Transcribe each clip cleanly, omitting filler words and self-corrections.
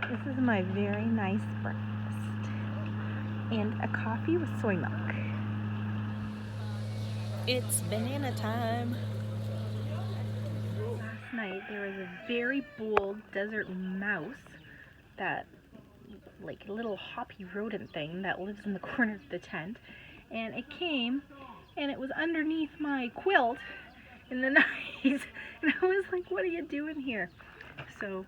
This is my very nice breakfast. And a coffee with soy milk. It's banana time. Last night there was a very bold desert mouse, that like little hoppy rodent thing that lives in the corner of the tent, and it came and it was underneath my quilt in the night, and I was like, what are you doing here? So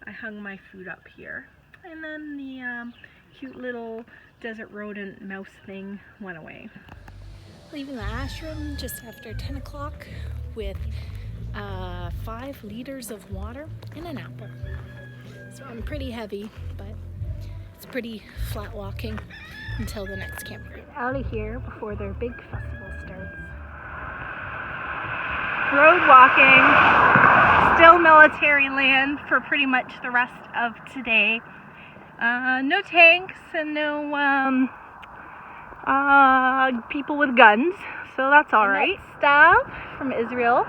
I hung my food up here, and then the cute little desert rodent mouse thing went away. Leaving the ashram just after 10 o'clock with 5 liters of water and an apple. So I'm pretty heavy, but it's pretty flat walking until the next campground. Out of here before their big festival starts. Road walking, still military land for pretty much the rest of today. No tanks and no people with guns, so that's all right. Stuff from Israel.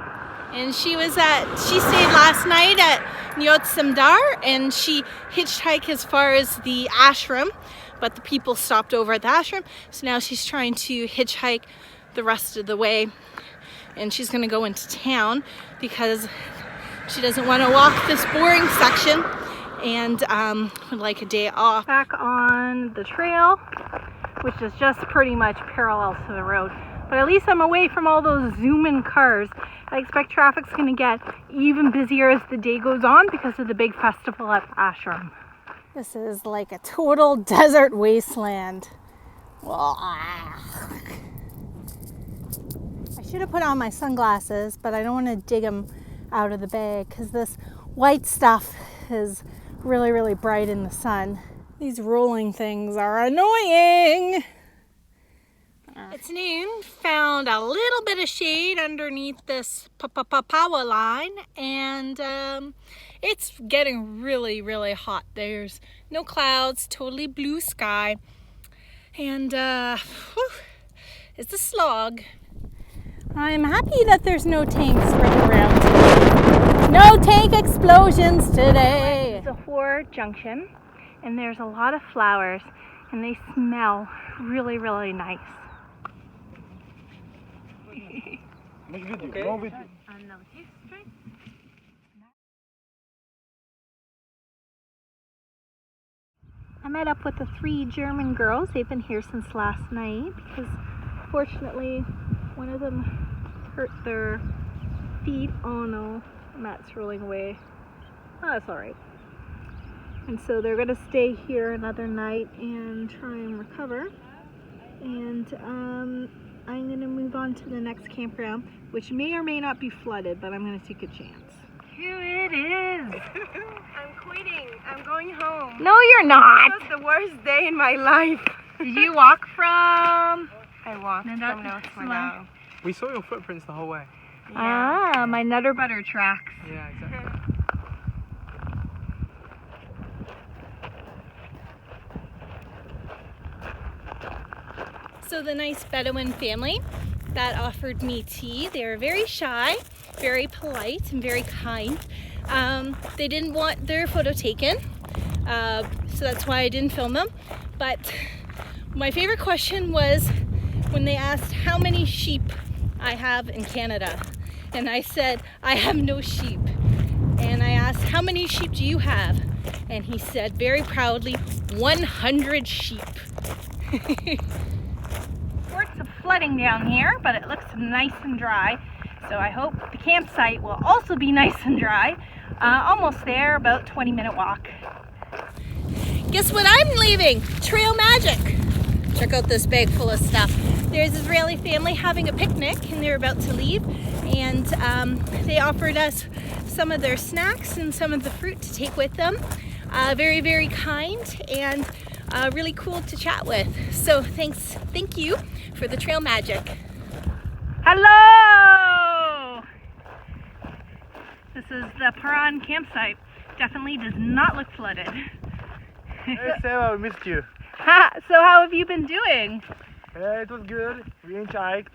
And she stayed last night at Niyot Samdar, and she hitchhiked as far as the ASHRAM, but the people stopped over at the ASHRAM, so now she's trying to hitchhike the rest of the way, and she's going to go into town because she doesn't want to walk this boring section and would like a day off. Back on the trail, which is just pretty much parallel to the road, but at least I'm away from all those zoom-in cars. I expect traffic's going to get even busier as the day goes on because of the big festival at ASHRAM. This is like a total desert wasteland. I should have put on my sunglasses, but I don't want to dig them out of the bag because this white stuff is really, really bright in the sun. These rolling things are annoying. It's noon. Found a little bit of shade underneath this power line, and it's getting really, really hot. There's no clouds, totally blue sky, and it's a slog. I'm happy that there's no tanks running around today. No tank explosions today. ZIHOR Junction, and there's a lot of flowers, and they smell really, really nice. Okay. I met up with the 3 German girls. They've been here since last night because fortunately one of them hurt their feet. Oh no, Matt's rolling away. Oh, that's alright. And so they're going to stay here another night and try and recover. And I'm going to move on to the next campground, which may or may not be flooded, but I'm going to take a chance. Here it is! I'm quitting. I'm going home. No, you're not! This was the worst day in my life. Did you walk from? I walked from now to now. We saw your footprints the whole way. Yeah. Ah, my Nutter Butter tracks. Yeah, exactly. So the nice Bedouin family that offered me tea, they were very shy, very polite, and very kind. They didn't want their photo taken, so that's why I didn't film them. But my favorite question was when they asked how many sheep I have in Canada. And I said, I have no sheep. And I asked, how many sheep do you have? And he said very proudly, 100 sheep. Reports of flooding down here, but it looks nice and dry. So I hope the campsite will also be nice and dry. Almost there, about 20-minute walk. Guess what I'm leaving? Trail magic. Check out this bag full of stuff. There's an Israeli family having a picnic and they're about to leave, and they offered us some of their snacks and some of the fruit to take with them. Very, very kind and really cool to chat with. So thank you for the trail magic. Hello! This is the PARAN campsite. Definitely does not look flooded. Hey Sarah, we missed you. So how have you been doing? It was good. We hitchhiked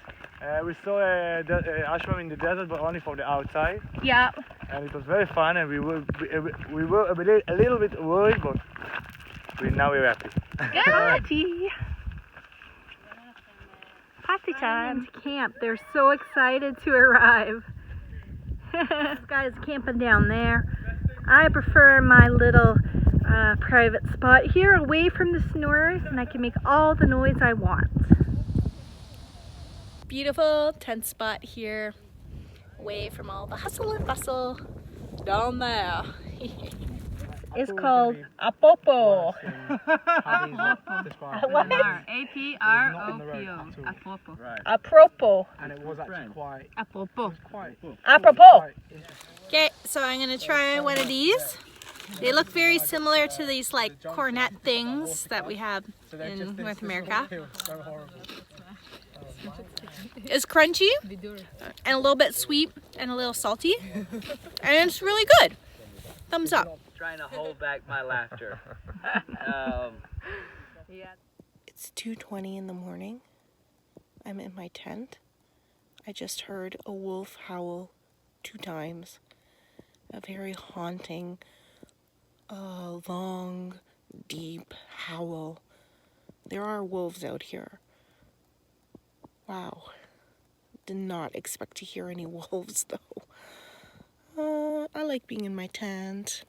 We saw ASHRAM in the desert, but only from the outside. Yeah. And it was very fun, and we were a little bit worried, but now we're happy. Party! Party time! Camp. They're so excited to arrive. This guy's camping down there. I prefer my little private spot here, away from the snorers, and I can make all the noise I want. Beautiful tent spot here, away from all the hustle and bustle down there. It's called Apopo. What? A-P-R-O-P-O. Apopo. Apropo. And it was actually quite... Apopo. Apropos. Okay, so I'm gonna try one of these. They look very similar to these like cornet things that we have in North America. It's crunchy and a little bit sweet and a little salty, and it's really good. Thumbs up. Trying to hold back my laughter. It's 2:20 in the morning. I'm in my tent. I just heard a wolf howl 2 times. A very haunting, long, deep howl. There are wolves out here. Wow. Did not expect to hear any wolves though. I like being in my tent.